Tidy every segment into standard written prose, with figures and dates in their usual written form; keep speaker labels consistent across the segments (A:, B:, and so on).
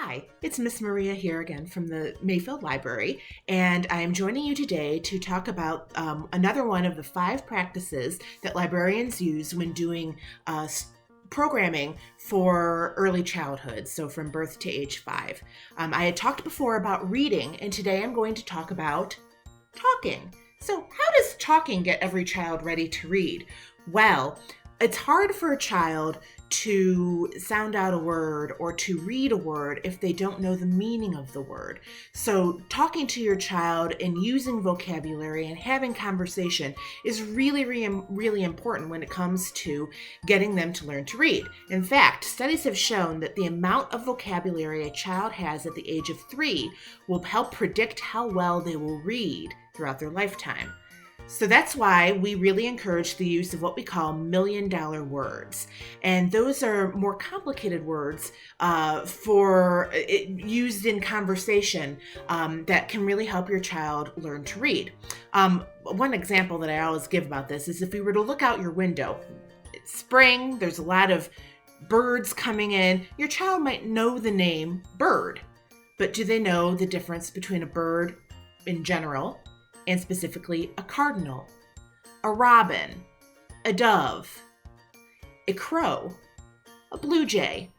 A: Hi, it's Miss Maria here again from the Mayfield Library, and I am joining you today to talk about another one of the 5 practices that librarians use when doing programming for early childhood, so from birth to age 5. I had talked before about reading, and today I'm going to talk about talking. So how does talking get every child ready to read? Well, it's hard for a child to sound out a word or to read a word if they don't know the meaning of the word. So talking to your child and using vocabulary and having conversation is really important when it comes to getting them to learn to read. In fact, studies have shown that the amount of vocabulary a child has at the age of 3 will help predict how well they will read throughout their lifetime. So that's why we really encourage the use of what we call million-dollar words. And those are more complicated words used in conversation that can really help your child learn to read. One example that I always give about this is if we were to look out your window, it's spring, there's a lot of birds coming in. Your child might know the name bird, but do they know the difference between a bird in general and specifically a cardinal, a robin, a dove, a crow, a blue jay?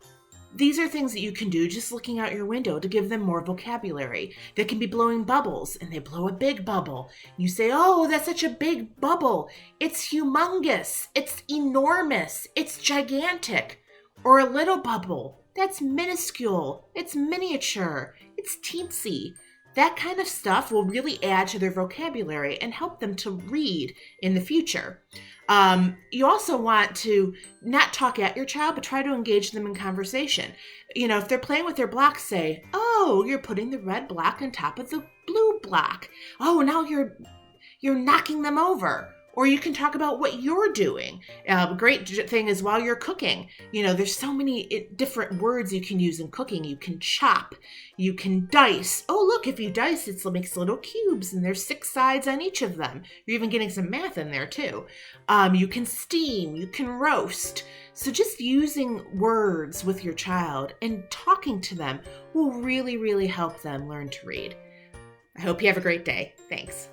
A: These are things that you can do just looking out your window to give them more vocabulary. They can be blowing bubbles, and they blow a big bubble. You say, "Oh, that's such a big bubble. It's humongous. It's enormous. It's gigantic." Or a little bubble. That's minuscule. It's miniature. It's teensy. That kind of stuff will really add to their vocabulary and help them to read in the future. You also want to not talk at your child, but try to engage them in conversation. If they're playing with their blocks, say, "Oh, you're putting the red block on top of the blue block. Oh, now you're knocking them over." Or you can talk about what you're doing. A great thing is while you're cooking. There's so many different words you can use in cooking. You can chop. You can dice. Oh, look, if you dice, it makes little cubes, and there's 6 sides on each of them. You're even getting some math in there, too. You can steam. You can roast. So just using words with your child and talking to them will really, really help them learn to read. I hope you have a great day. Thanks.